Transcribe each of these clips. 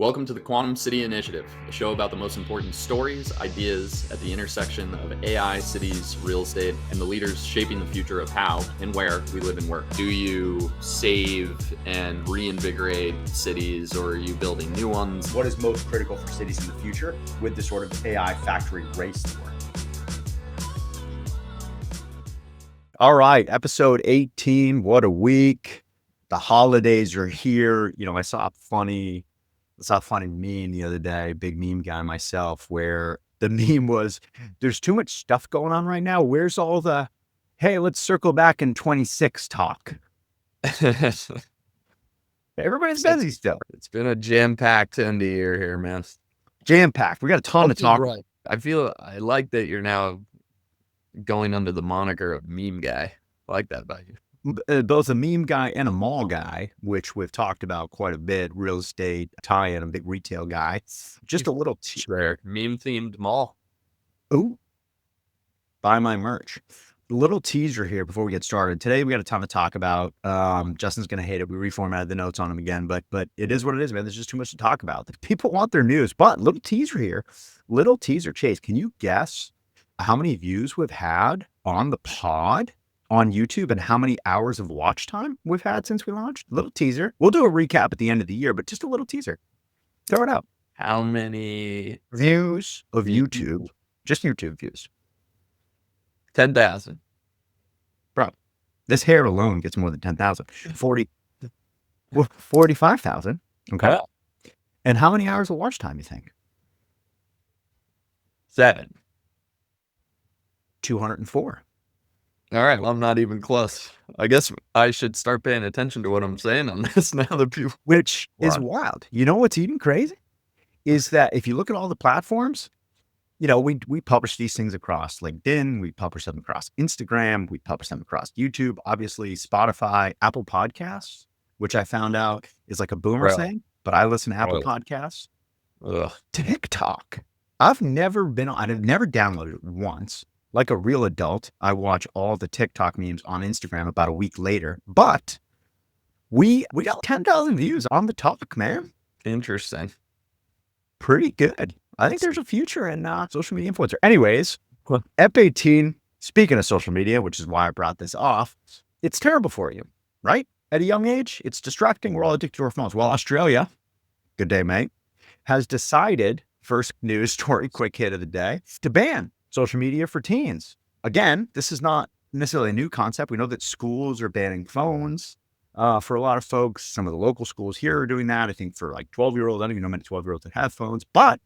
Welcome to the Quantum City Initiative, a show about the most important stories, ideas at the intersection of AI, cities, real estate, and the leaders shaping the future of how and where we live and work. Do you save and reinvigorate cities, or are you building new ones? What is most critical for cities in the future with the sort of AI factory race to work? All right, episode 18. What a week. The holidays are here. I saw a funny meme the other day, big meme guy myself, where the meme was, there's too much stuff going on right now. Where's all the, hey, let's circle back in 26 talk? Everybody's busy still. It's been a jam-packed end of year here, man. Jam-packed. We got a ton to talk about. I like that you're now going under the moniker of meme guy. I like that about you. Both a meme guy and a mall guy, which we've talked about quite a bit, real estate, tie-in, a big retail guy. Just a little rare meme-themed mall. Ooh, buy my merch. A little teaser here before we get started. Today we got a ton to talk about. Justin's gonna hate it. We reformatted the notes on him again, but it is what it is, man. There's just too much to talk about. People want their news, but little teaser here. Little teaser, Chase. Can you guess how many views we've had on the pod on YouTube and how many hours of watch time we've had since we launched? Little teaser. We'll do a recap at the end of the year, but just a little teaser. Throw it out. How many views of YouTube? Just YouTube views. 10,000. Bro, this hair alone gets more than 10,000. 45,000. Okay. Yeah. And how many hours of watch time you think? 7. 204. All right, well, I'm not even close. I guess I should start paying attention to what I'm saying on this now that people... Which is wild. You know what's even crazy? Is that if you look at all the platforms, we publish these things across LinkedIn, we publish them across Instagram, we publish them across YouTube, obviously Spotify, Apple Podcasts, which I found out is like a boomer thing, but I listen to Apple Podcasts. Ugh. TikTok. I've never downloaded it once. Like a real adult, I watch all the TikTok memes on Instagram about a week later, but we got 10,000 views on the topic, man. Interesting. Pretty good. I think there's a future in social media influencer. Anyways, Ep18, speaking of social media, which is why I brought this off, it's terrible for you, right? At a young age, it's distracting. We're all addicted to our phones. Well, Australia, good day, mate, has decided, first news story, quick hit of the day, to ban social media for teens. Again, this is not necessarily a new concept. We know that schools are banning phones for a lot of folks. Some of the local schools here are doing that. I think for like 12-year-olds, I don't even know many 12-year-olds that have phones, but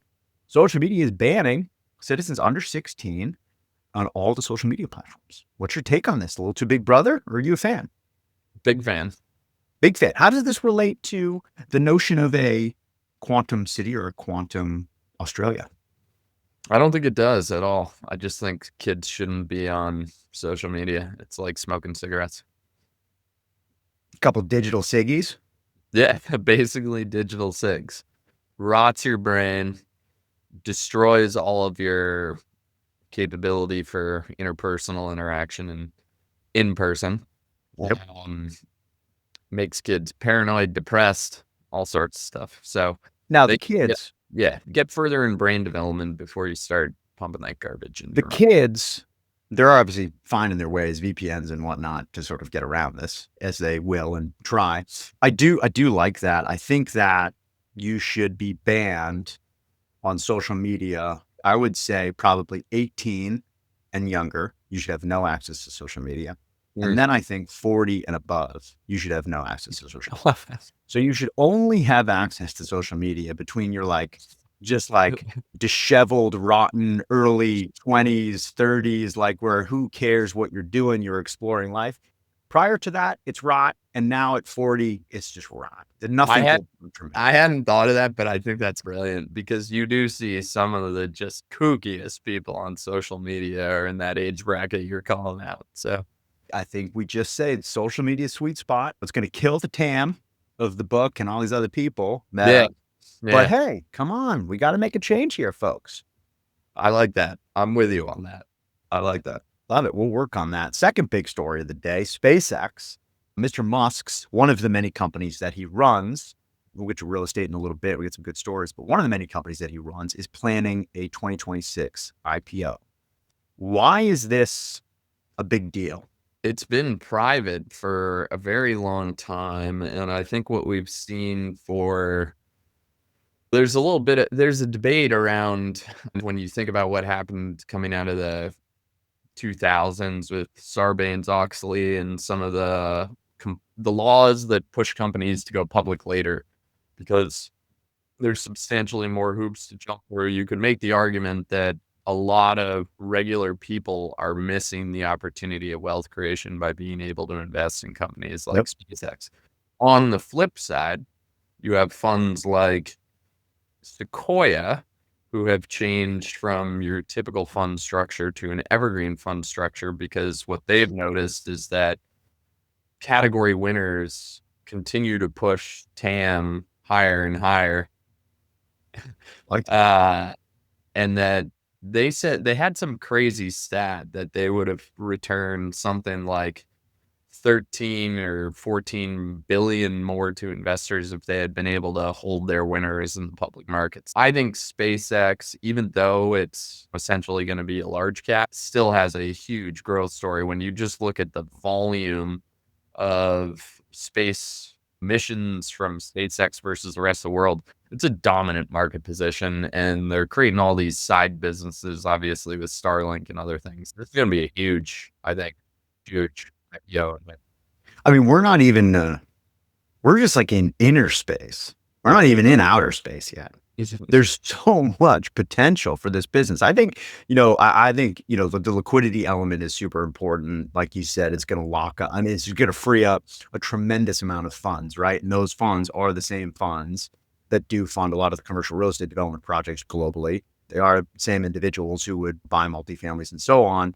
social media is banning citizens under 16 on all the social media platforms. What's your take on this? A little too big brother, or are you a fan? Big fan. Big fan. How does this relate to the notion of a quantum city or a quantum Australia? I don't think it does at all. I just think kids shouldn't be on social media. It's like smoking cigarettes. A couple digital ciggies. Yeah, basically digital cigs. Rots your brain, destroys all of your capability for interpersonal interaction and in person. Yep. Makes kids paranoid, depressed, all sorts of stuff. So now the kids... get further in brain development before you start pumping that garbage in. The kids, they're obviously finding their ways, VPNs and whatnot, to sort of get around this, as they will and try. I do like that. I think that you should be banned on social media. I would say probably 18 and younger. You should have no access to social media. And then I think 40 and above, you should have no access to social media. So you should only have access to social media between your just disheveled, rotten early 20s, 30s, where who cares what you're doing? You're exploring life. Prior to that, it's rot. And now at 40, it's just rot. I hadn't thought of that, but I think that's brilliant because you do see some of the just kookiest people on social media are in that age bracket you're calling out. So I think we just say social media sweet spot. It's going to kill the TAM of the book and all these other people. Yeah. But hey, come on. We got to make a change here, folks. I like that. I'm with you on that. I like that. Love it. We'll work on that. Second big story of the day, SpaceX. Mr. Musk's, one of the many companies that he runs, we'll get to real estate in a little bit. We get some good stories, but one of the many companies that he runs is planning a 2026 IPO. Why is this a big deal? It's been private for a very long time, and I think what we've seen there's a debate around when you think about what happened coming out of the 2000s with Sarbanes-Oxley and some of the laws that push companies to go public later, because there's substantially more hoops to jump, where you could make the argument that a lot of regular people are missing the opportunity of wealth creation by being able to invest in companies like SpaceX. On the flip side, you have funds like Sequoia, who have changed from your typical fund structure to an evergreen fund structure, because what they've noticed is that category winners continue to push TAM higher and higher. And that they said they had some crazy stat that they would have returned something like 13 or 14 billion more to investors if they had been able to hold their winners in the public markets. I think SpaceX, even though it's essentially going to be a large cap, still has a huge growth story. When you just look at the volume of space missions from SpaceX versus the rest of the world, it's a dominant market position, and they're creating all these side businesses, obviously with Starlink and other things. This is going to be a huge IPO. I mean, we're not even, we're just like in inner space. We're not even in outer space yet. There's so much potential for this business. I think, I think, the liquidity element is super important. Like you said, it's going to lock up. I mean, it's going to free up a tremendous amount of funds, right? And those funds are the same funds that do fund a lot of the commercial real estate development projects globally. They are the same individuals who would buy multifamilies and so on,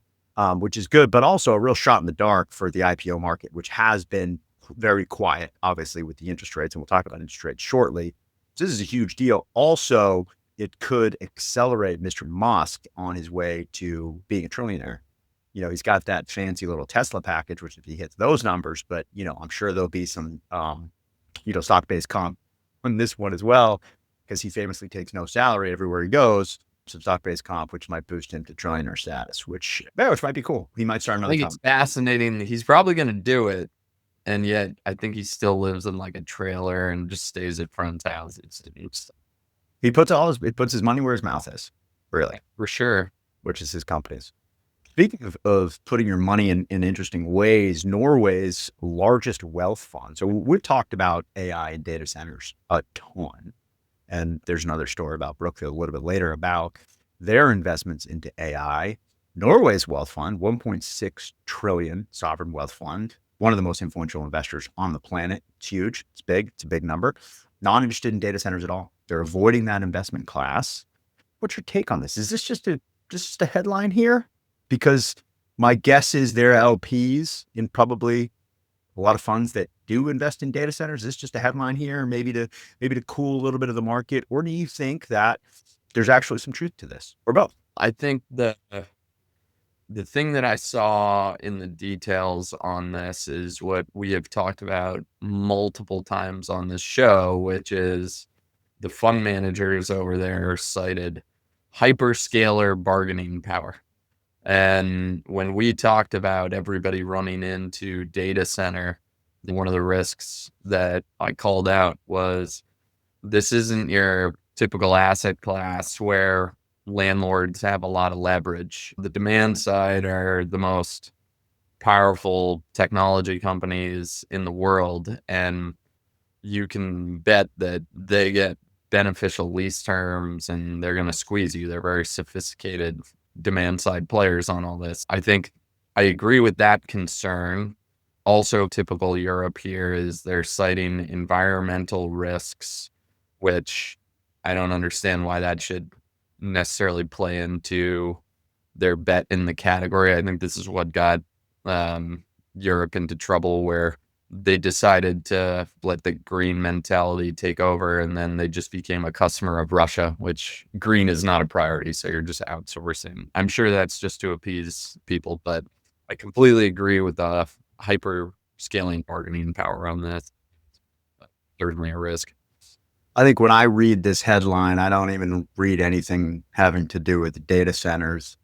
which is good, but also a real shot in the dark for the IPO market, which has been very quiet, obviously, with the interest rates. And we'll talk about interest rates shortly. So this is a huge deal. Also, it could accelerate Mr. Musk on his way to being a trillionaire. He's got that fancy little Tesla package, which if he hits those numbers, but, I'm sure there'll be some, stock-based comp on this one as well, because he famously takes no salary everywhere he goes. Some stock-based comp, which might boost him to trillionaire status, which might be cool. He might start another I think it's fascinating. He's probably going to do it. And yet I think he still lives in like a trailer and just stays at friends' houses. He puts his money where his mouth is, really. For sure. Which is his companies. Speaking of putting your money in interesting ways, Norway's largest wealth fund. So we've talked about AI and data centers a ton. And there's another story about Brookfield a little bit later about their investments into AI. Norway's wealth fund, 1.6 trillion sovereign wealth fund, one of the most influential investors on the planet. It's huge. It's big. It's a big number. Not interested in data centers at all. They're avoiding that investment class. What's your take on this? Is this just a headline here? Because my guess is there are LPs in probably a lot of funds that do invest in data centers. Is this just a headline here, maybe to cool a little bit of the market? Or do you think that there's actually some truth to this, or both? I think the thing that I saw in the details on this is what we have talked about multiple times on this show, which is the fund managers over there cited hyperscaler bargaining power. And when we talked about everybody running into data center, one of the risks that I called out was this isn't your typical asset class where landlords have a lot of leverage. The demand side are the most powerful technology companies in the world, and you can bet that they get beneficial lease terms and they're going to squeeze you. They're very sophisticated demand side players on all this. I think I agree with that concern. Also, typical Europe here is they're citing environmental risks, which I don't understand why that should necessarily play into their bet in the category. I think this is what got Europe into trouble, where they decided to let the green mentality take over, and then they just became a customer of Russia, which green is not a priority. So you're just outsourcing. I'm sure that's just to appease people, but I completely agree with the hyper scaling bargaining power on this. Certainly a risk. I think when I read this headline, I don't even read anything having to do with data centers.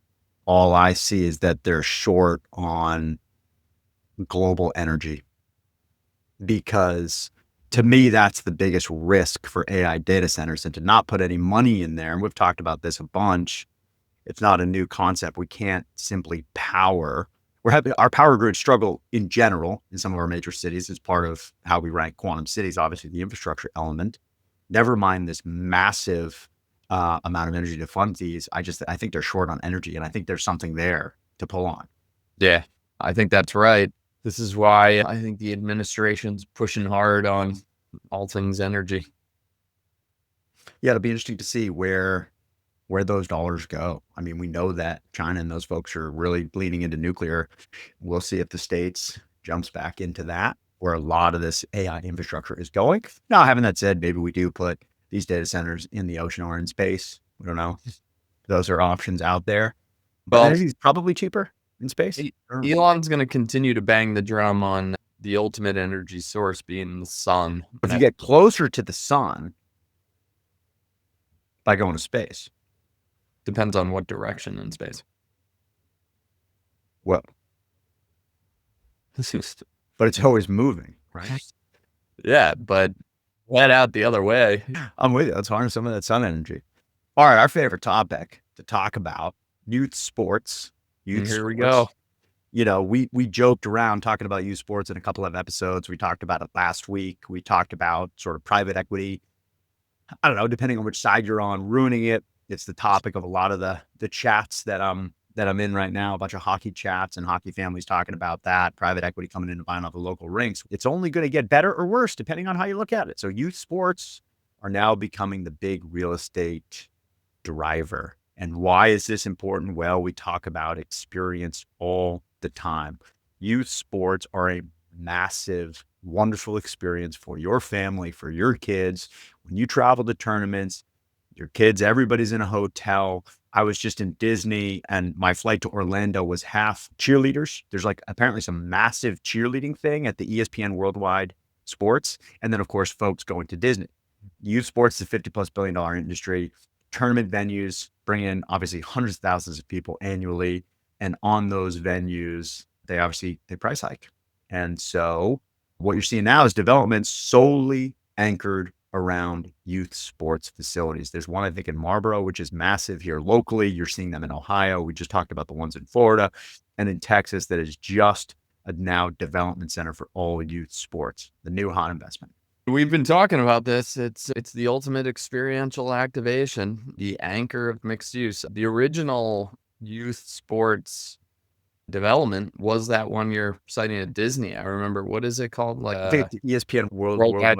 All I see is that they're short on global energy, because to me, that's the biggest risk for AI data centers, and to not put any money in there. And we've talked about this a bunch. It's not a new concept. We can't simply power. We're having our power grid struggle in general in some of our major cities. Is part of how we rank quantum cities, obviously the infrastructure element. Never mind this massive amount of energy to fund these. I think they're short on energy, and I think there's something there to pull on. Yeah, I think that's right. This is why I think the administration's pushing hard on all things energy. Yeah, it'll be interesting to see where those dollars go. I mean, we know that China and those folks are really bleeding into nuclear. We'll see if the States jumps back into that, where a lot of this AI infrastructure is going. Now, having that said, maybe we do put these data centers in the ocean or in space. We don't know. Those are options out there. But Well, energy is probably cheaper in space. Elon's going to continue to bang the drum on the ultimate energy source being the sun. If you get closer to the sun by going to space, Depends on what direction in space. well, but it's always moving, right? Yeah, but head out the other way. I'm with you. Let's harness some of that sun energy. All right, our favorite topic to talk about: youth sports. Here we go. You know, we joked around talking about youth sports in a couple of episodes. We talked about it last week. We talked about sort of private equity. I don't know, depending on which side you're on, ruining it. It's the topic of a lot of the chats that I'm in right now. A bunch of hockey chats and hockey families talking about that. Private equity coming in and buying off the local rinks. It's only going to get better or worse depending on how you look at it. So youth sports are now becoming the big real estate driver. And why is this important? Well, we talk about experience all the time. Youth sports are a massive, wonderful experience for your family, for your kids. When you travel to tournaments, your kids, everybody's in a hotel. I was just in Disney, and my flight to Orlando was half cheerleaders. There's like apparently some massive cheerleading thing at the ESPN Worldwide Sports. And then, of course, folks going to Disney. Youth sports is a $50+ billion industry. Tournament venues bring in obviously hundreds of thousands of people annually. And on those venues, they price hike. And so what you're seeing now is development solely anchored around youth sports facilities. There's one, I think, in Marlboro, which is massive here locally. You're seeing them in Ohio. We just talked about the ones in Florida and in Texas that is just a now development center for all youth sports, the new hot investment. We've been talking about this. It's the ultimate experiential activation, the anchor of mixed use. The original youth sports development was that one you're citing at Disney. I remember, what is it called? Like I think it's ESPN Worldwide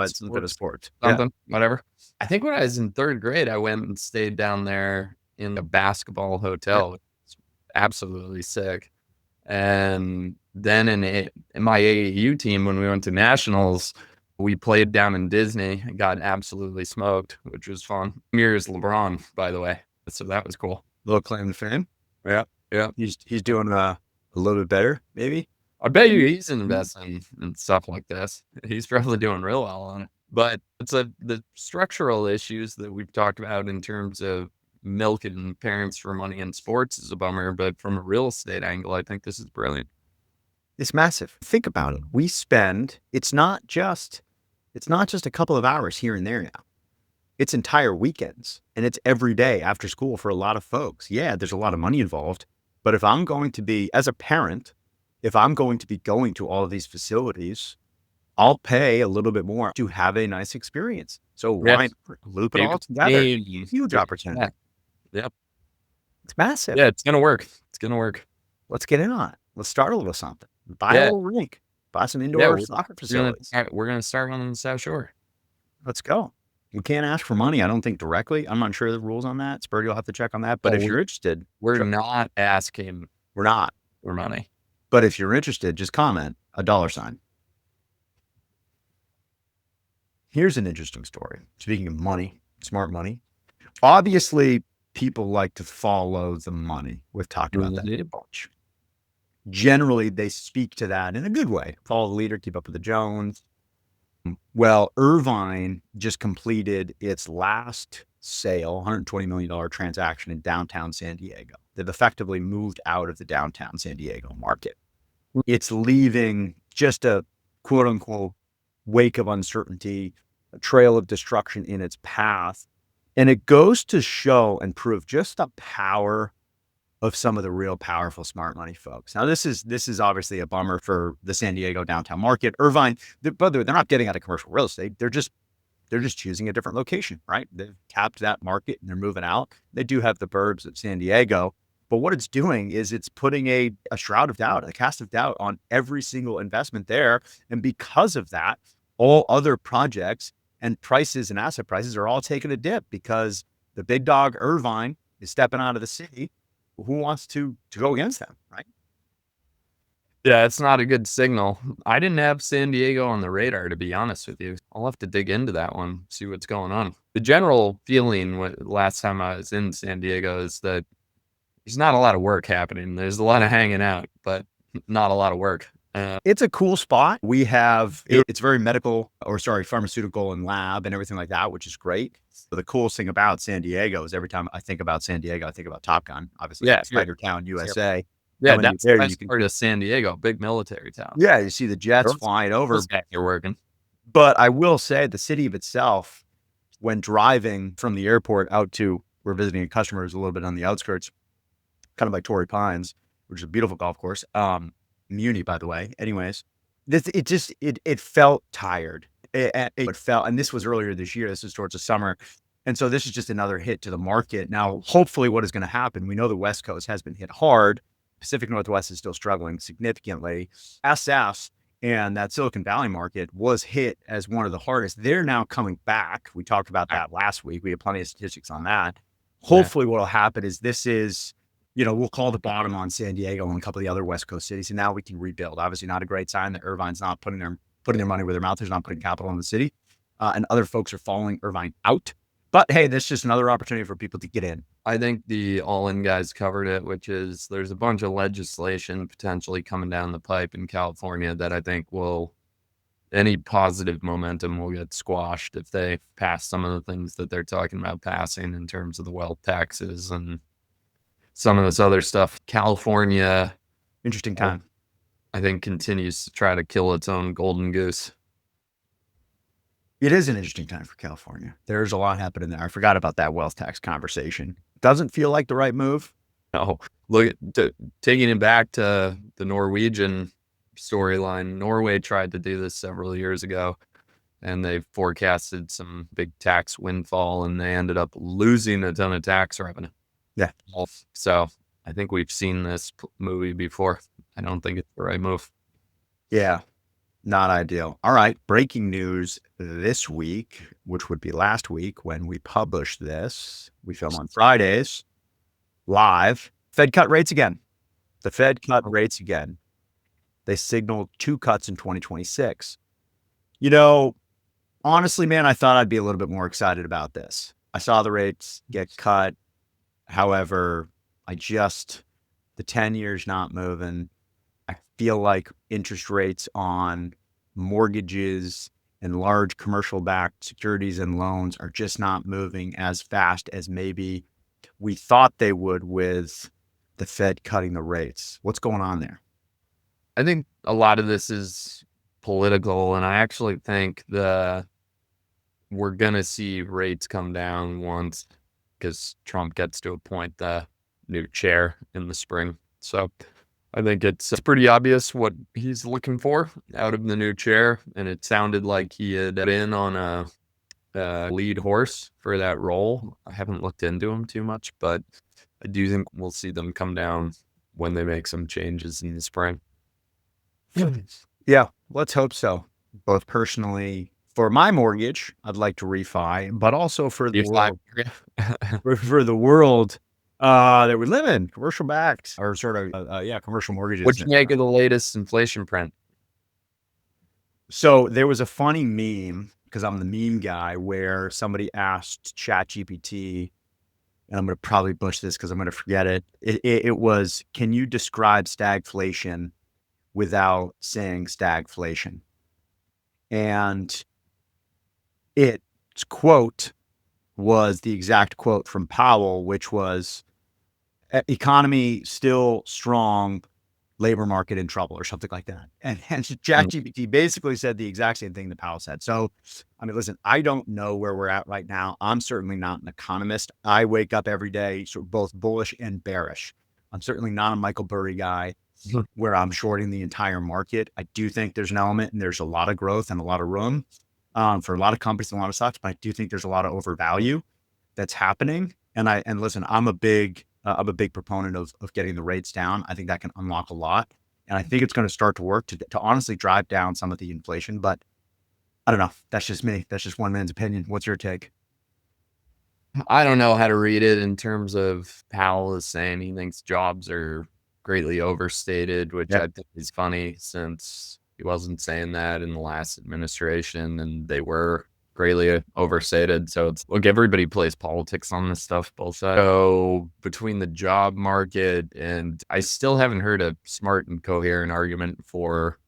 Sports. Something, whatever. I think when I was in third grade, I went and stayed down there in a basketball hotel. It's absolutely sick. And then in my AAU team, when we went to nationals, we played down in Disney and got absolutely smoked, which was fun. Mirrors LeBron, by the way. So that was cool. Little claim to fame. Yeah. He's doing a little bit better, maybe. I bet you he's investing in stuff like this. He's probably doing real well on it. But it's the structural issues that we've talked about in terms of milking parents for money in sports is a bummer. But from a real estate angle, I think this is brilliant. It's massive. Think about it. We spend, it's not just a couple of hours here and there now. It's entire weekends, and it's every day after school for a lot of folks. Yeah, there's a lot of money involved, but if I'm going to be, as a parent, if I'm going to be going to all of these facilities, I'll pay a little bit more to have a nice experience. So why loop it all together? Huge opportunity. Yep. It's massive. Yeah, it's going to work. It's going to work. Let's get in on it. Let's start a little something. Buy a little rink. Buy some indoor soccer facilities. We're going to start one on the South Shore. Let's go. We can't ask for money, I don't think, directly. I'm not sure the rules on that. Spurdy will have to check on that. But if you're interested, we're not asking. We're not for money. But if you're interested, just comment $. Here's an interesting story. Speaking of money, smart money. Obviously, people like to follow the money. We've talked about that a bunch. Generally, they speak to that in a good way. Follow the leader, keep up with the Jones. Well, Irvine just completed its last sale, $120 million transaction in downtown San Diego. They've effectively moved out of the downtown San Diego market. It's leaving just a quote unquote wake of uncertainty, a trail of destruction in its path. And it goes to show and prove just the power of some of the real powerful smart money folks. Now, this is obviously a bummer for the San Diego downtown market. Irvine, but they're not getting out of commercial real estate. They're just choosing a different location, right? They've tapped that market and they're moving out. They do have the burbs of San Diego, but what it's doing is it's putting a shroud of doubt, a cast of doubt on every single investment there. And because of that, all other projects and prices and asset prices are all taking a dip because the big dog Irvine is stepping out of the city. Who wants to go against them, right? Yeah, it's not a good signal. I didn't have San Diego on the radar, to be honest with you. I'll have to dig into that one, see what's going on. The general feeling last time I was in San Diego is that there's not a lot of work happening. There's a lot of hanging out, but not a lot of work. It's a cool spot. We have, it's very pharmaceutical and lab and everything like that, which is great. But the coolest thing about San Diego is every time I think about San Diego, I think about Top Gun, obviously, Yeah, Spider Town, USA. Yeah, And when that's you're the there, best part of San Diego, big military town. yeah, you see the jets Those- flying over. those guys are working. But I will say the city of itself, when driving from the airport out to, we're visiting customers a little bit on the outskirts, kind of like Torrey Pines, which is a beautiful golf course. Muni, by the way. Anyways, it felt tired. It felt, and this was earlier this year. This is towards the summer. And so this is just another hit to the market. Now, hopefully what is going to happen, we know the West Coast has been hit hard. Pacific Northwest is still struggling significantly. SF and that Silicon Valley market was hit as one of the hardest. They're now coming back. We talked about that last week. We have plenty of statistics on that. Hopefully what will happen is this is, we'll call the bottom on San Diego and a couple of the other West Coast cities, and now we can rebuild. Obviously not a great sign that Irvine's not putting their money where their mouth is, not putting capital in the city, and other folks are following Irvine out. But hey, that's just another opportunity for people to get in. I think the all-in guys covered it, which is there's a bunch of legislation potentially coming down the pipe in California that I think any positive momentum will get squashed if they pass some of the things that they're talking about passing in terms of the wealth taxes and some of this other stuff. California, Interesting time. I think, continues to try to kill its own golden goose. It is an interesting time for California. There's a lot happening there. I forgot about that wealth tax conversation. Doesn't feel like the right move. No, look taking it back to the Norwegian storyline. Norway tried to do this several years ago, and they forecasted some big tax windfall, and they ended up losing a ton of tax revenue. Yeah. So I think we've seen this movie before. I don't think it's the right move. Yeah. Not ideal. All right. Breaking news this week, which would be last week when we published this. We film on Fridays live. Fed cut rates again. The Fed cut rates again. They signaled 2 cuts in 2026. Honestly, man, I thought I'd be a little bit more excited about this. I saw the rates get cut. However, the 10 years not moving. I feel like interest rates on mortgages and large commercial backed securities and loans are just not moving as fast as maybe we thought they would with the Fed cutting the rates. What's going on there? I think a lot of this is political, and I actually think we're going to see rates come down once, because Trump gets to appoint the new chair in the spring. So I think it's pretty obvious what he's looking for out of the new chair. And it sounded like he had been on a lead horse for that role. I haven't looked into him too much, but I do think we'll see them come down when they make some changes in the spring. Yeah, let's hope so. Both personally, for my mortgage, I'd like to refi, but also for the world, for the world that we live in, commercial backed or sort of, commercial mortgages. What'd you make of the latest inflation print? So there was a funny meme, because I'm the meme guy, where somebody asked ChatGPT, and I'm going to probably butcher this because I'm going to forget it. It was, can you describe stagflation without saying stagflation? And its quote was the exact quote from Powell, which was economy still strong, labor market in trouble, or something like that. And ChatGPT basically said the exact same thing that Powell said. So, I mean, listen, I don't know where we're at right now. I'm certainly not an economist. I wake up every day sort of both bullish and bearish. I'm certainly not a Michael Burry guy where I'm shorting the entire market. I do think there's an element and there's a lot of growth and a lot of room for a lot of companies and a lot of stocks, but I do think there's a lot of overvalue that's happening. And listen, I'm a big proponent of getting the rates down. I think that can unlock a lot. And I think it's going to start to work to honestly drive down some of the inflation. But I don't know. That's just me. That's just one man's opinion. What's your take? I don't know how to read it in terms of Powell is saying he thinks jobs are greatly overstated, which I think is funny since he wasn't saying that in the last administration and they were greatly overstated. So it's, look, everybody plays politics on this stuff, both sides. So between the job market, and I still haven't heard a smart and coherent argument for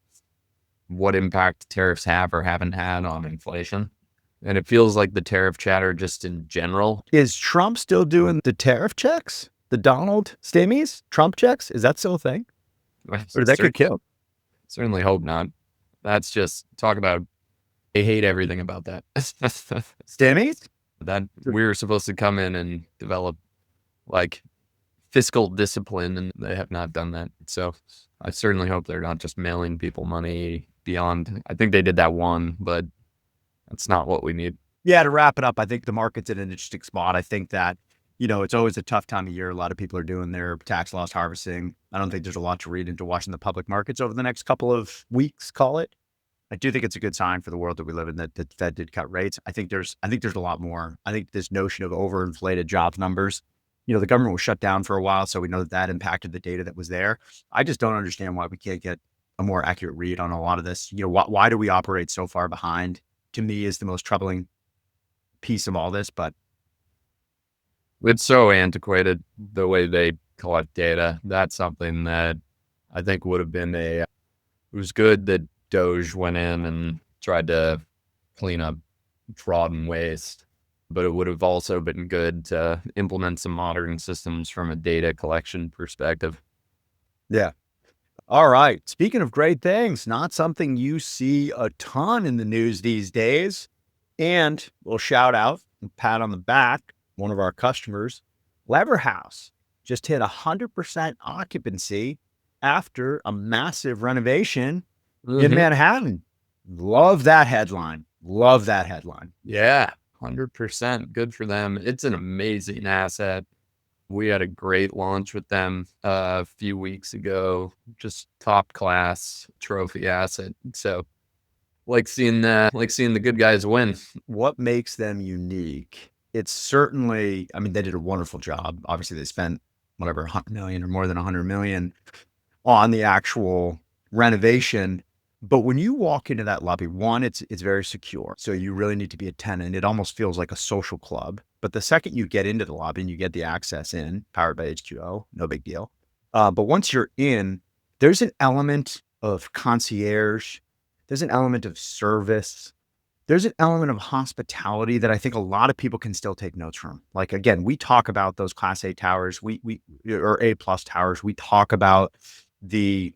what impact tariffs have or haven't had on inflation. And it feels like the tariff chatter just in general. Is Trump still doing the tariff checks? The Donald Stimmies? Trump checks? Is that still a thing? Or did that get killed? Certainly hope not. That's just, talk about, I hate everything about that. Stimmies? That we were supposed to come in and develop like fiscal discipline, and they have not done that. So I certainly hope they're not just mailing people money beyond. I think they did that one, but that's not what we need. Yeah, to wrap it up, I think the market's in an interesting spot. I think that, it's always a tough time of year. A lot of people are doing their tax loss harvesting. I don't think there's a lot to read into watching the public markets over the next couple of weeks, call it. I do think it's a good sign for the world that we live in that the Fed did cut rates. I think there's a lot more. I think this notion of overinflated jobs numbers, the government was shut down for a while, so we know that impacted the data that was there. I just don't understand why we can't get a more accurate read on a lot of this. Why do we operate so far behind? To me, is the most troubling piece of all this, but it's so antiquated the way they collect data. That's something that I think would have been it was good that Doge went in and tried to clean up fraud and waste, but it would have also been good to implement some modern systems from a data collection perspective. Yeah. All right. Speaking of great things, not something you see a ton in the news these days. And we'll shout out and pat on the back, one of our customers, Lever House, just hit 100% occupancy after a massive renovation in Manhattan. Love that headline. Yeah, 100%. Good for them. It's an amazing asset. We had a great launch with them a few weeks ago. Just top class trophy asset. So like seeing the good guys win. What makes them unique? It's certainly, I mean, they did a wonderful job. Obviously, they spent whatever, 100 million or more than 100 million on the actual renovation. But when you walk into that lobby, one, it's very secure. So you really need to be a tenant. It almost feels like a social club. But the second you get into the lobby and you get the access in, powered by HQO, no big deal. But once you're in, there's an element of concierge. There's an element of service. There's an element of hospitality that I think a lot of people can still take notes from. Like, again, we talk about those Class A towers, or A+ towers. We talk about the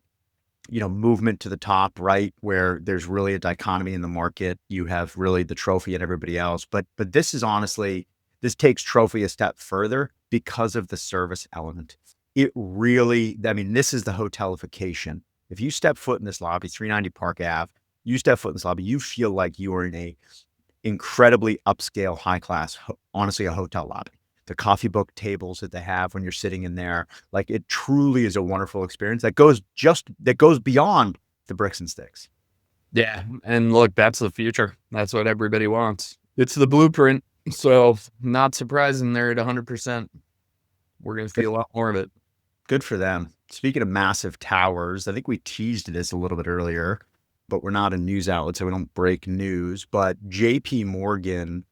movement to the top, right? Where there's really a dichotomy in the market. You have really the trophy and everybody else. But this is honestly, this takes trophy a step further because of the service element. It really, I mean, this is the hotelification. If you step foot in this lobby, 390 Park Ave, you step foot in this lobby, you feel like you are in a incredibly upscale, high class, honestly, a hotel lobby. The coffee book tables that they have when you're sitting in there, like it truly is a wonderful experience that goes beyond the bricks and sticks. Yeah. And look, that's the future. That's what everybody wants. It's the blueprint. So not surprising they're at 100%. We're going to see a lot more of it. Good for them. Speaking of massive towers, I think we teased this a little bit earlier, but we're not a news outlet, so we don't break news. But JP Morgan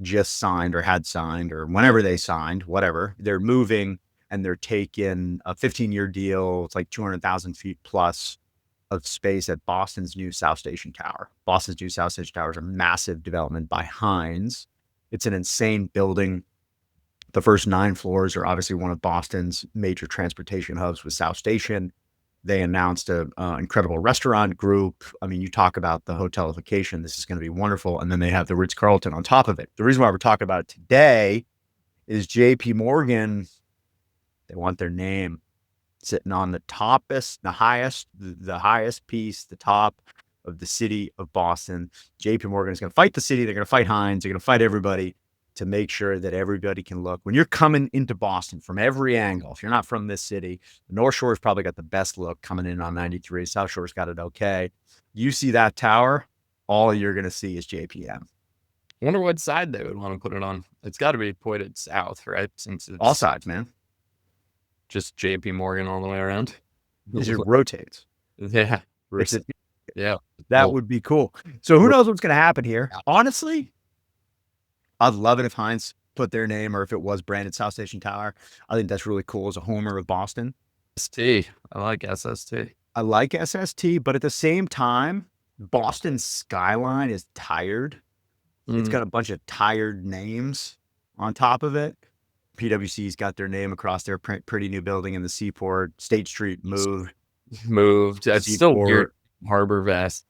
just signed or had signed, or whenever they signed, whatever, they're moving and they're taking a 15-year deal. It's like 200,000 feet plus of space at Boston's new South Station Tower. Boston's new South Station Tower is a massive development by Hines. It's an insane building. The first 9 floors are obviously one of Boston's major transportation hubs with South Station. They announced an incredible restaurant group. I mean, you talk about the hotelification. This is going to be wonderful. And then they have the Ritz-Carlton on top of it. The reason why we're talking about it today is JP Morgan. They want their name sitting on the highest piece, the top of the city of Boston. JP Morgan is going to fight the city. They're going to fight Hines. They're going to fight everybody to make sure that everybody can look. When you're coming into Boston from every angle, if you're not from this city, the North Shore's probably got the best look coming in on 93. South Shore's got it okay. You see that tower, all you're going to see is JPM. I wonder what side they would want to put it on. It's got to be pointed south, right? Since it's All sides, man. just JP Morgan all the way around. It just rotates. Yeah. Yeah. That would be cool. So who knows what's going to happen here? Honestly, I'd love it if Hines put their name or if it was branded South Station Tower. I think that's really cool as a homer of Boston. ST. I like SST. I like SST, but at the same time, Boston's skyline is tired. It's got a bunch of tired names on top of it. PwC's got their name across their pretty new building in the Seaport. State Street moved. That's still weird. Harbor Vest,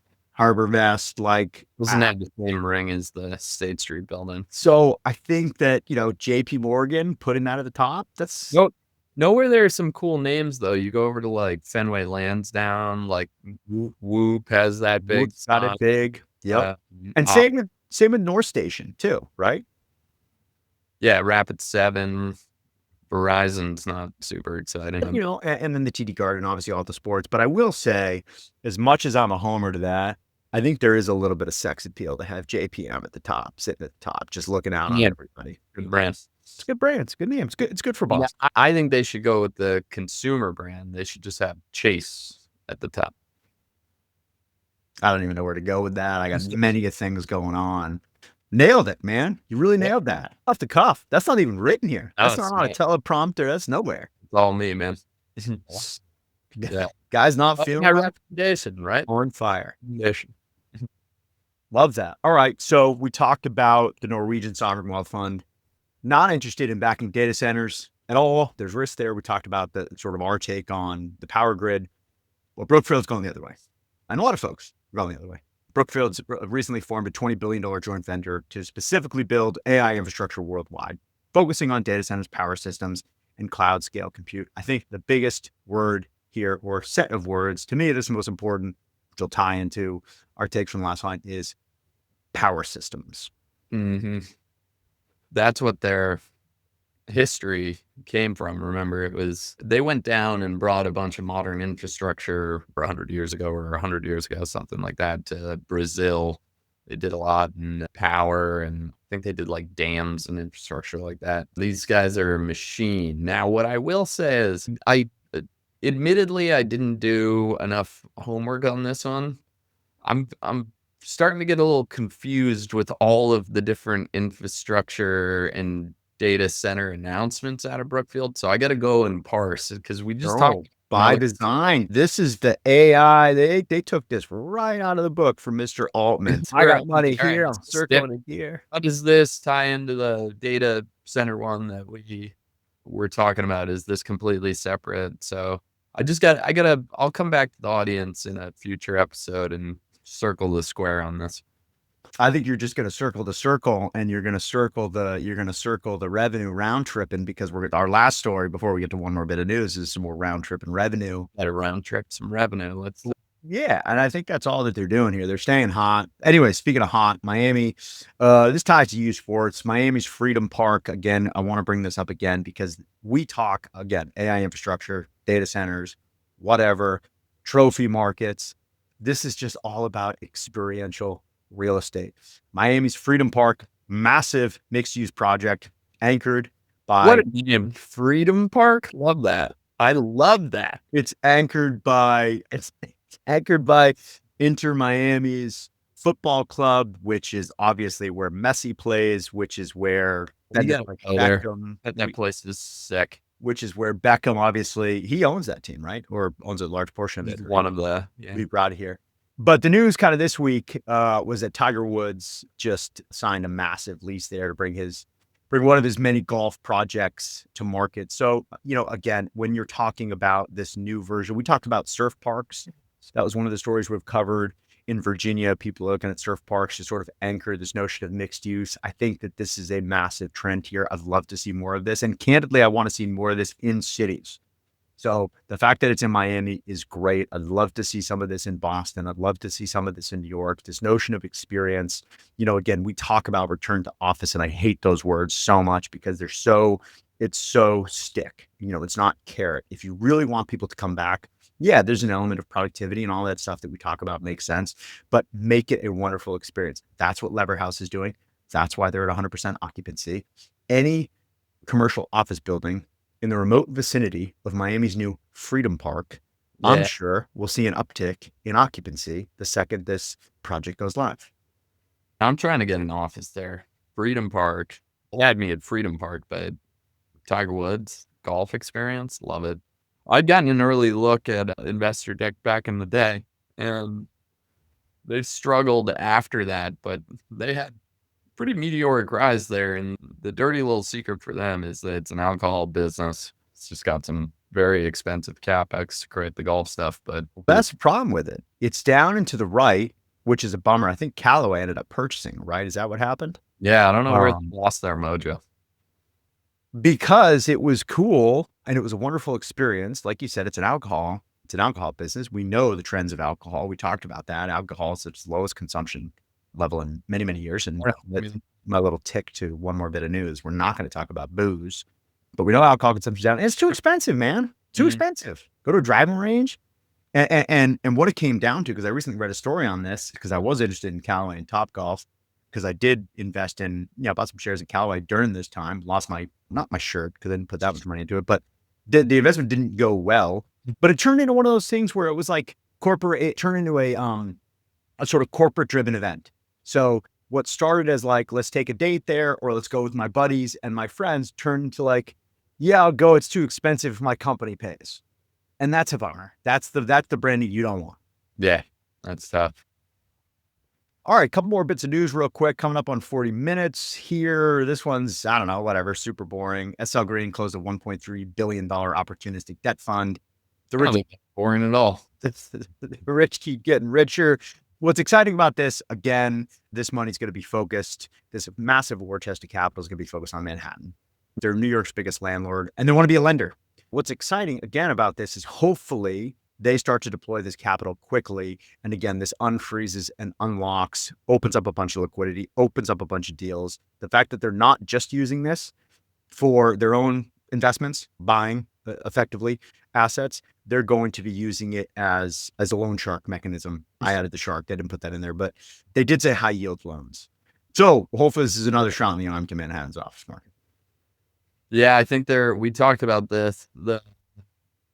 like doesn't have the same ring as the State Street building. So I think that, JP Morgan putting that at the top, that's nowhere there are some cool names though. You go over to like Fenway Lansdowne, like Whoop has that big. Whoop's got it big. Yep. And same with North Station too, right? Yeah, Rapid 7. Verizon's not super exciting. And then the TD Garden, obviously all the sports. But I will say, as much as I'm a homer to that, I think there is a little bit of sex appeal to have JPM at the top, sitting at the top, just looking out on everybody. Good brand. It's a good brand. It's a good name. It's good for Boston. Yeah, I think they should go with the consumer brand. They should just have Chase at the top. I don't even know where to go with that. I got many things going on. Nailed it, man. You really nailed that. Off the cuff. That's not even written here. That's not on a teleprompter. That's nowhere. It's all me, man. Yeah. Guy's not feeling my recommendation, right? On fire. Love that. All right. So we talked about the Norwegian Sovereign Wealth Fund. Not interested in backing data centers at all. There's risk there. We talked about the sort of our take on the power grid. Well, Brookfield's going the other way. And a lot of folks are going the other way. Brookfield's recently formed a $20 billion joint venture to specifically build AI infrastructure worldwide, focusing on data centers, power systems, and cloud scale compute. I think the biggest word here, or set of words, to me, this is the most important, which will tie into our takes from last night, is power systems. Mm-hmm. That's what their history came from. Remember, they went down and brought a bunch of modern infrastructure 100 years ago, something like that, to Brazil. They did a lot in power, and I think they did like dams and infrastructure like that. These guys are a machine. Now, what I will say is, admittedly, I didn't do enough homework on this one. I'm starting to get a little confused with all of the different infrastructure and data center announcements out of Brookfield. So I got to go and parse it, because we just talked by design. This is the AI. They took this right out of the book from Mr. Altman. I got money here. I'm circling it here. How does this tie into the data center one that we were talking about? Is this completely separate? So I'll come back to the audience in a future episode and circle the square on this. I think you're just going to circle the circle, and you're going to circle the revenue round tripping, because our last story before we get to one more bit of news is some more round trip and revenue. Better round trip some revenue. Yeah, and I think that's all that they're doing here. They're staying hot. Anyway, speaking of hot, Miami, this ties to youth sports. Miami's Freedom Park. Again, I want to bring this up again because we talk again AI infrastructure, data centers, whatever, trophy markets. This is just all about experiential real estate. Miami's Freedom Park, massive mixed-use project anchored by... What a name. Freedom Park? Love that. I love that. It's anchored by Inter Miami's football club, which is obviously where Messi plays, which is where... That place is sick. which is where Beckham, obviously, he owns that team, right? Or owns a large portion of it. One of the, we brought it here. But the news kind of this week was that Tiger Woods just signed a massive lease there to bring one of his many golf projects to market. So, again, when you're talking about this new version, we talked about surf parks. That was one of the stories we've covered in Virginia. People are looking at surf parks to sort of anchor this notion of mixed use. I think that this is a massive trend here. I'd love to see more of this. And candidly, I want to see more of this in cities. So the fact that it's in Miami is great. I'd love to see some of this in Boston. I'd love to see some of this in New York. This notion of experience, again, we talk about return to office, and I hate those words so much because it's so stick. It's not carrot. If you really want people to come back, yeah, there's an element of productivity and all that stuff that we talk about makes sense, but make it a wonderful experience. That's what Lever House is doing. That's why they're at 100% occupancy. Any commercial office building in the remote vicinity of Miami's new Freedom Park, I'm sure we'll see an uptick in occupancy the second this project goes live. I'm trying to get an office there. Freedom Park. They had me at Freedom Park, but Tiger Woods, golf experience, love it. I'd gotten an early look at Investor Deck back in the day, and they struggled after that, but they had pretty meteoric rise there. And the dirty little secret for them is that it's an alcohol business. It's just got some very expensive capex to create the golf stuff, but that's the problem with it. It's down and to the right, which is a bummer. I think Callaway ended up purchasing, right? Is that what happened? Yeah, I don't know where they lost their mojo. Because it was cool and it was a wonderful experience. Like you said, it's an alcohol business. We know the trends of alcohol. We talked about that. Alcohol is its lowest consumption level in many, many years. And my little tick to one more bit of news. We're not going to talk about booze, but we know alcohol consumption down. It's too expensive, man. Too expensive. Go to a driving range. And what it came down to, because I recently read a story on this, because I was interested in Callaway and Topgolf, because I did invest in, bought some shares in Callaway during this time, lost not my shirt, because I didn't put that much money into it, but the investment didn't go well, but it turned into one of those things where it was like it turned into a sort of corporate driven event. So what started as like, let's take a date there, or let's go with my buddies and my friends, turned into like, yeah, I'll go. It's too expensive if my company pays. And that's a bummer. That's the branding you don't want. Yeah, that's tough. All right, a couple more bits of news real quick, coming up on 40 minutes here. This one's, I don't know, whatever, super boring. SL Green closed a $1.3 billion opportunistic debt fund. The rich boring at all. The rich keep getting richer. What's exciting about this, again, this money's going to be focused. This massive war chest of capital is going to be focused on Manhattan. They're New York's biggest landlord, and they want to be a lender. What's exciting, again, about this is hopefully they start to deploy this capital quickly. And again, this unfreezes and unlocks, opens up a bunch of liquidity, opens up a bunch of deals. The fact that they're not just using this for their own investments, buying effectively assets, they're going to be using it as a loan shark mechanism. I added the shark. They didn't put that in there, but they did say high yield loans. So hopefully this is another shot in the arm to Manhattan's office market. Yeah, I think we talked about this, the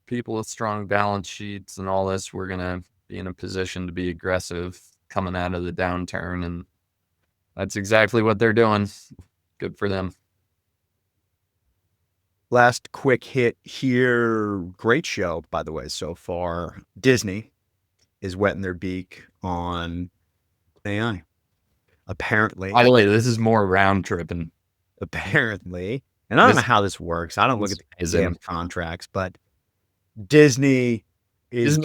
people with strong balance sheets and all this, we're going to be in a position to be aggressive coming out of the downturn. And that's exactly what they're doing. Good for them. Last quick hit here. Great show, by the way, so far. Disney is wetting their beak on AI. Apparently. By the way, this is more round tripping. Apparently. And I don't know how this works. I don't look at the damn contracts, but Disney is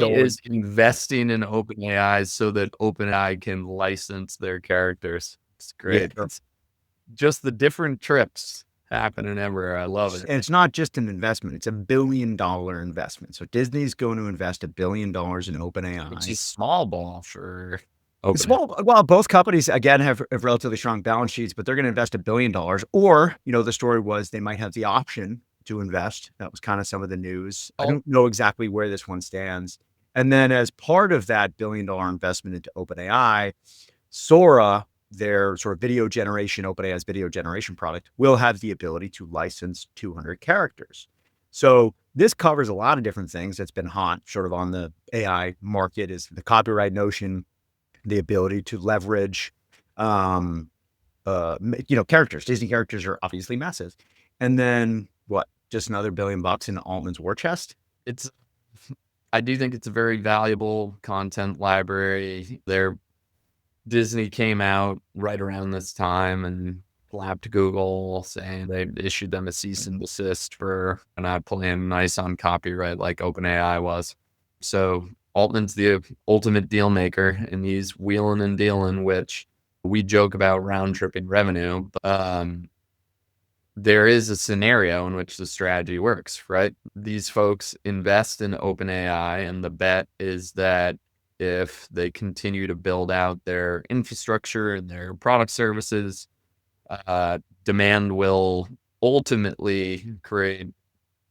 investing in OpenAI so that OpenAI can license their characters. It's great. Yeah. It's just the different trips happening everywhere. I love it. And it's not just an investment. It's $1 billion investment. So Disney's going to invest $1 billion in OpenAI. It's a small ball for OpenAI. Well, both companies, again, have relatively strong balance sheets, but they're going to invest $1 billion. Or, the story was they might have the option to invest. That was kind of some of the news. I don't know exactly where this one stands. And then as part of that $1 billion investment into OpenAI, Sora, their sort of OpenAI's video generation product, will have the ability to license 200 characters. So this covers a lot of different things that's been hot sort of on the AI market, is the copyright notion, the ability to leverage, characters. Disney characters are obviously massive. And then just another $1 billion in Altman's war chest? I do think it's a very valuable content library. Disney came out right around this time and slapped Google, saying they issued them a cease and desist for not playing nice on copyright like OpenAI was. So Altman's the ultimate deal maker, and he's wheeling and dealing, which we joke about round tripping revenue. But, there is a scenario in which the strategy works, right? These folks invest in OpenAI, and the bet is that if they continue to build out their infrastructure and their product services, demand will ultimately create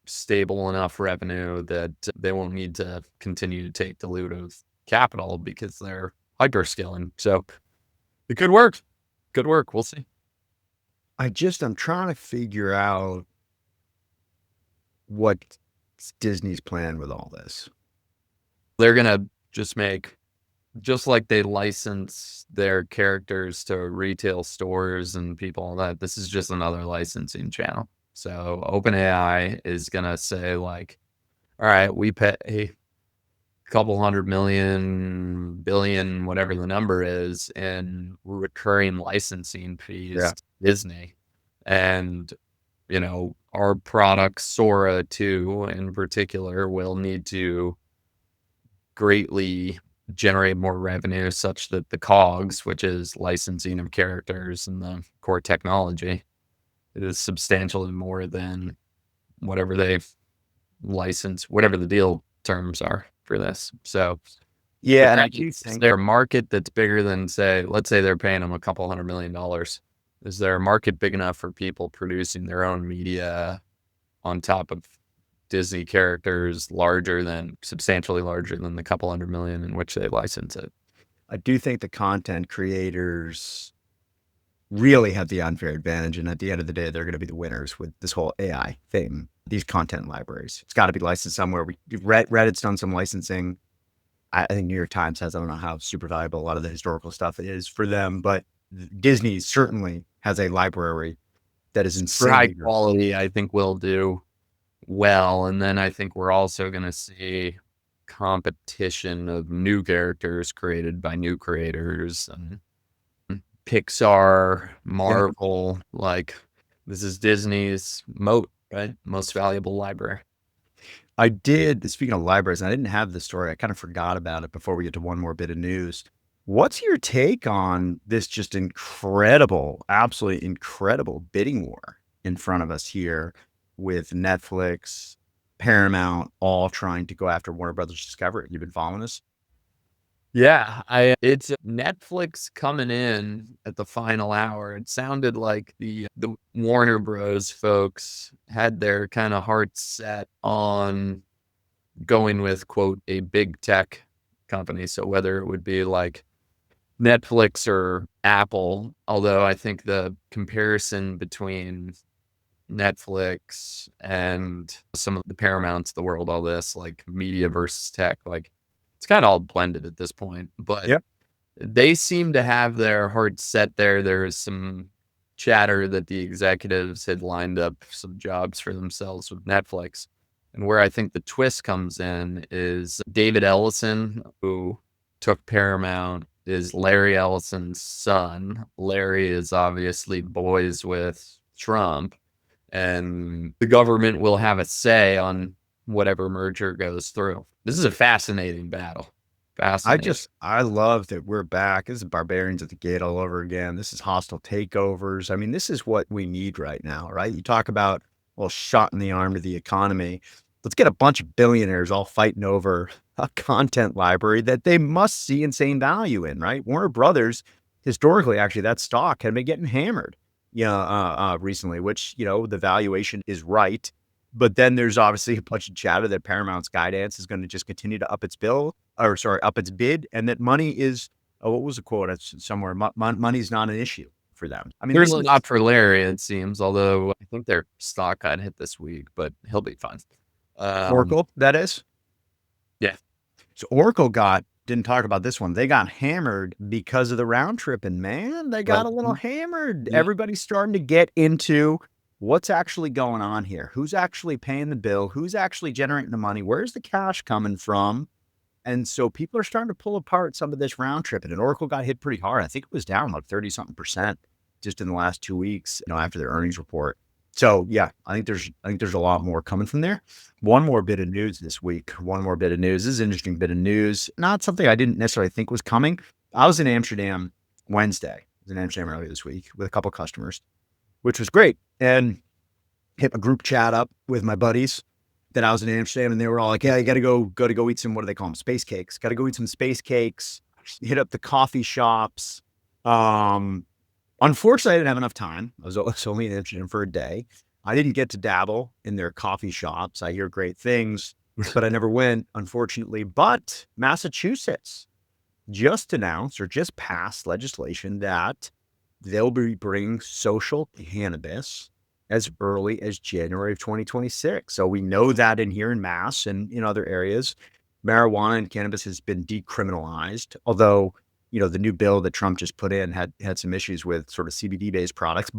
stable enough revenue that they won't need to continue to take dilutive capital because they're hyperscaling. So it could work. Good work. We'll see. I'm trying to figure out what Disney's plan with all this. They're going to just like they license their characters to retail stores and people, all that. This is just another licensing channel. So OpenAI is going to say like, all right, we pay a couple $100 million, billion, whatever the number is, in recurring licensing fees to Disney. And, our product, Sora 2 in particular, will need to greatly generate more revenue such that the COGS, which is licensing of characters and the core technology, it is substantially more than whatever they've licensed, whatever the deal terms are for this. So yeah, and I do think their market that's bigger than, let's say they're paying them a couple $100 million. Is there a market big enough for people producing their own media on top of Disney characters substantially larger than the couple $100 million in which they license it? I do think the content creators really have the unfair advantage, and at the end of the day, they're going to be the winners with this whole AI thing. These content libraries, it's got to be licensed somewhere. Reddit's done some licensing. I think New York Times has. I don't know how super valuable a lot of the historical stuff is for them, but Disney certainly has a library that is insane. For high quality, I think will do well. And then I think we're also going to see competition of new characters created by new creators, and Pixar, Marvel, like this is Disney's moat, right? Most valuable library. Speaking of libraries, I didn't have the story. I kind of forgot about it before we get to one more bit of news. What's your take on this just absolutely incredible bidding war in front of us here with Netflix, Paramount, all trying to go after Warner Brothers Discovery? You've been following this? Yeah, it's Netflix coming in at the final hour. It sounded like the Warner Bros. Folks had their kind of heart set on going with, quote, a big tech company. So whether it would be like Netflix or Apple, although I think the comparison between Netflix and some of the Paramounts of the world, all this like media versus tech, like it's kind of all blended at this point, but they seem to have their heart set there. There is some chatter that the executives had lined up some jobs for themselves with Netflix. And where I think the twist comes in is David Ellison, who took Paramount, is Larry Ellison's son. Larry is obviously boys with Trump, and the government will have a say on whatever merger goes through. This is a fascinating battle. I love that we're back. This is barbarians at the gate all over again. This is hostile takeovers. I mean, this is what we need right now, right? You talk about, shot in the arm to the economy. Let's get a bunch of billionaires all fighting over a content library that they must see insane value in, right? Warner Brothers, historically, actually, that stock had been getting hammered, recently, which, the valuation is right. But then there's obviously a bunch of chatter that Paramount's guidance is going to just continue to up its bid, and that money is, what was the quote? It's somewhere, money's not an issue for them. I mean, there's a lot for Larry, it seems, although I think their stock got hit this week, but he'll be fine. Oracle, that is? Yeah. So Oracle didn't talk about this one. They got hammered because of the round trip, and man, they got a little hammered. Yeah. Everybody's starting to get into what's actually going on here? Who's actually paying the bill? Who's actually generating the money? Where's the cash coming from? And so people are starting to pull apart some of this round trip. And Oracle got hit pretty hard. I think it was down like 30-something% just in the last 2 weeks, after their earnings report. So yeah, I think there's a lot more coming from there. One more bit of news this week. This is an interesting bit of news. Not something I didn't necessarily think was coming. I was in Amsterdam Wednesday. I was in Amsterdam earlier this week with a couple of customers, which was great. And hit a group chat up with my buddies that I was in Amsterdam, and they were all like, yeah, you got to go eat some, what do they call them? Space cakes. Got to go eat some space cakes, hit up the coffee shops. Unfortunately, I didn't have enough time. I was only in Amsterdam for a day. I didn't get to dabble in their coffee shops. I hear great things, but I never went, unfortunately. But Massachusetts just announced or just passed legislation that they'll be bringing social cannabis as early as January of 2026. So we know that in here in Mass and in other areas, marijuana and cannabis has been decriminalized, although, the new bill that Trump just put in had some issues with sort of CBD-based products,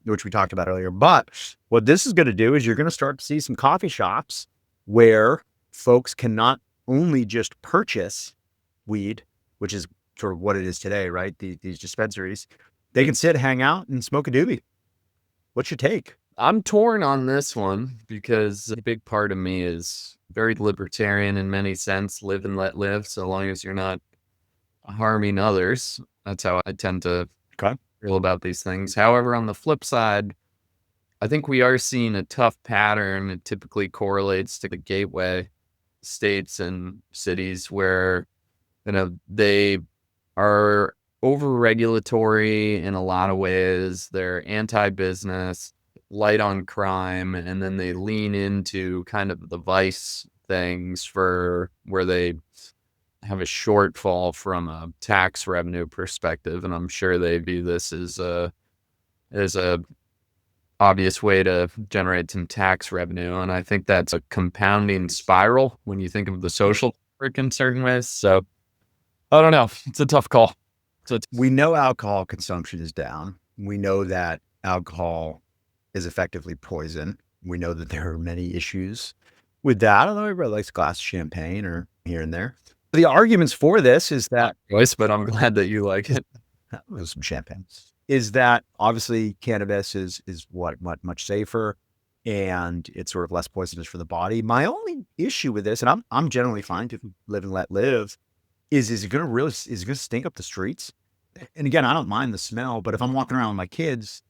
which we talked about earlier. But what this is going to do is you're going to start to see some coffee shops where folks can not only just purchase weed, which is sort of what it is today, right? These dispensaries, they can sit, hang out, and smoke a doobie. What's your take? I'm torn on this one because a big part of me is very libertarian in many sense, live and let live, so long as you're not harming others. That's how I tend to feel about these things. However, on the flip side, I think we are seeing a tough pattern. It typically correlates to the gateway states and cities where, they are over-regulatory in a lot of ways. They're anti-business, light on crime, and then they lean into kind of the vice things for where they have a shortfall from a tax revenue perspective. And I'm sure they view this as a obvious way to generate some tax revenue. And I think that's a compounding spiral when you think of the social work in certain ways. So I don't know. It's a tough call. We know alcohol consumption is down. We know that alcohol is effectively poison. We know that there are many issues with that, although everybody likes a glass of champagne or here and there. The arguments for this is that, but I'm glad that you like it. With some champagne, is that obviously cannabis is much safer and it's sort of less poisonous for the body. My only issue with this, and I'm generally fine to live and let live, is it going to stink up the streets? And again, I don't mind the smell, but if I'm walking around with my kids,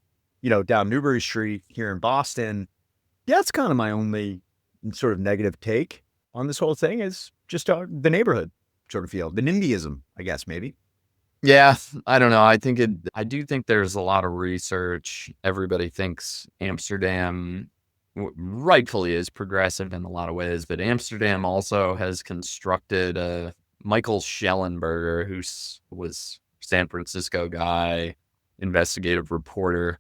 down Newbury Street here in Boston, that's kind of my only sort of negative take on this whole thing, is just the neighborhood sort of feel, the NIMBYism, I guess, maybe. Yeah, I don't know. I do think there's a lot of research. Everybody thinks Amsterdam rightfully is progressive in a lot of ways, but Amsterdam also has constructed Michael Schellenberger, who was San Francisco guy, investigative reporter,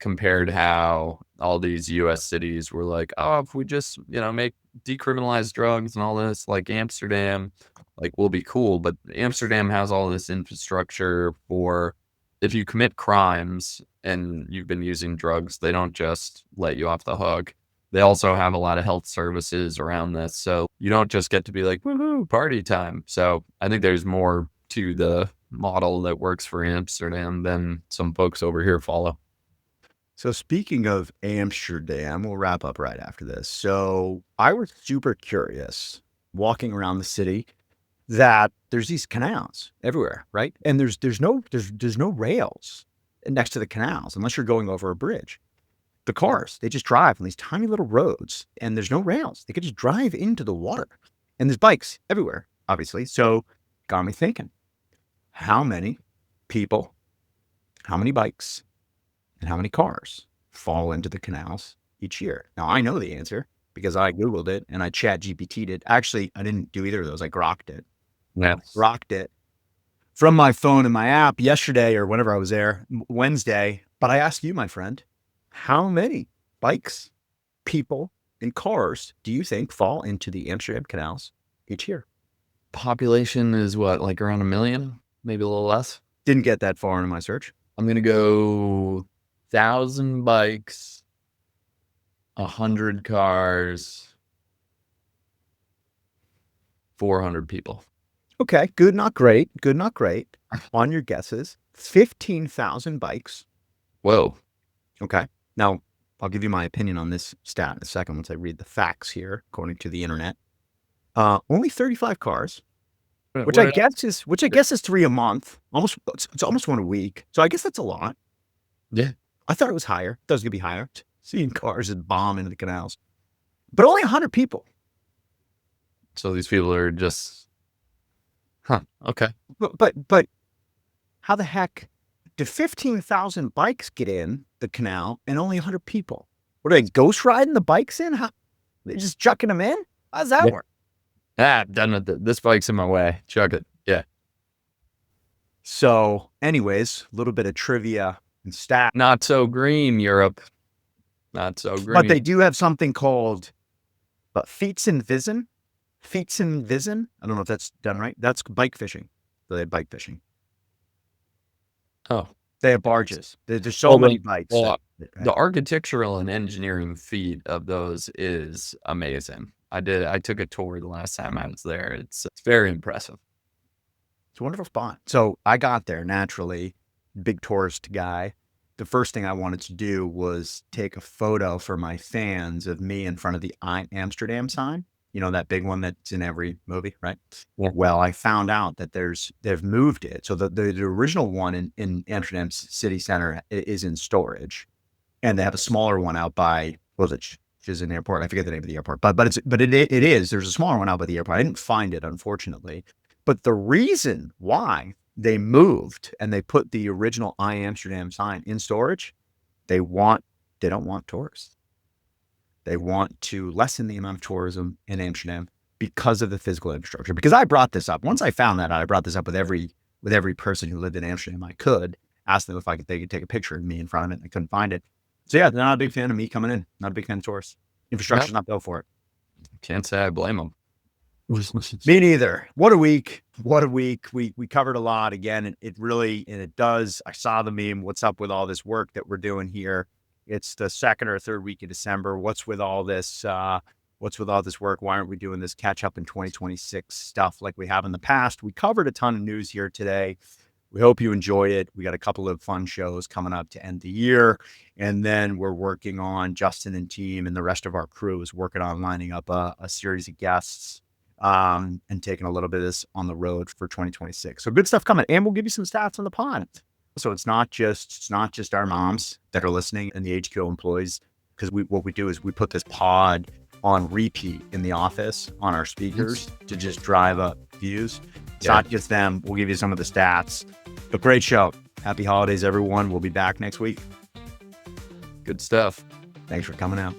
compared how all these U.S. cities were like, oh, if we just, make decriminalize drugs and all this, like Amsterdam, like we'll be cool. But Amsterdam has all this infrastructure for if you commit crimes and you've been using drugs, they don't just let you off the hook. They also have a lot of health services around this. So you don't just get to be like, woohoo, party time. So I think there's more to the model that works for Amsterdam than some folks over here follow. So speaking of Amsterdam, we'll wrap up right after this. So I was super curious walking around the city that there's these canals everywhere, right? And there's no rails next to the canals unless you're going over a bridge. The cars, they just drive on these tiny little roads and there's no rails. They could just drive into the water. And there's bikes everywhere, obviously. So got me thinking, how many people, how many bikes, and how many cars fall into the canals each year? Now, I know the answer because I Googled it and I chat GPT'd it. Actually, I didn't do either of those. I grokked it. Yeah. Rocked it from my phone and my app yesterday or whenever I was there, Wednesday. But I asked you, my friend, how many bikes, people, and cars do you think fall into the Amsterdam canals each year? Population is what, like around 1 million, maybe a little less? Didn't get that far into my search. I'm going to go 1,000 bikes, 100 cars, 400 people. Okay, good, not great. Good, not great. On your guesses, 15,000 bikes. Whoa. Okay. Now, I'll give you my opinion on this stat in a second once I read the facts here, according to the internet. Only 35 cars, which I guess is 3 a month. It's almost 1 a week. So I guess that's a lot. Yeah. I thought it was higher. I thought it was gonna be higher. Seeing cars that bomb into the canals, but only 100 people. So these people are just, okay. But how the heck did 15,000 bikes get in the canal and only 100 people? What are they ghost riding the bikes in? How they just chucking them in? How does that work? I'm done with it. This bike's in my way. Chuck it. Yeah. So, anyways, a little bit of trivia and stats. Not so green, Europe. Not so green. But they do have something called Fietsenvissen. Fietsenvissen. I don't know if that's done right. That's bike fishing. So they have bike fishing. Oh. They have barges. There's so many bikes. The architectural and engineering feat of those is amazing. I took a tour the last time I was there. It's very impressive. It's a wonderful spot. So I got there naturally, big tourist guy. The first thing I wanted to do was take a photo for my fans of me in front of the Amsterdam sign. You know, that big one that's in every movie, right? Yeah. Well, I found out that they've moved it. So the original one in Amsterdam city center is in storage, and they have a smaller one out by, what was it? Which is an airport. I forget the name of the airport, but it is. There's a smaller one out by the airport. I didn't find it, unfortunately. But the reason why they moved and they put the original Amsterdam sign in storage, they don't want tourists. They want to lessen the amount of tourism in Amsterdam because of the physical infrastructure. Because I brought this up. Once I found that out, I brought this up with every person who lived in Amsterdam. I could ask them if they could take a picture of me in front of it. I couldn't find it. So yeah, they're not a big fan of me coming in. Not a big fan of tourists. Infrastructure's not built for it. Can't say I blame them. Me neither. What a week. What a week. We covered a lot. Again, it really, and it does. I saw the meme. What's up with all this work that we're doing here? It's the second or third week of December. What's with all this? What's with all this work? Why aren't we doing this catch up in 2026 stuff like we have in the past? We covered a ton of news here today. We hope you enjoyed it. We got a couple of fun shows coming up to end the year. And then we're working on, Justin and team and the rest of our crew is working on lining up a series of guests and taking a little bit of this on the road for 2026. So good stuff coming. And we'll give you some stats on the pod. So it's not just our moms that are listening and the HQ employees, because what we do is we put this pod on repeat in the office on our speakers to just drive up views. It's not just them. We'll give you some of the stats. A great show. Happy holidays, everyone. We'll be back next week. Good stuff. Thanks for coming out.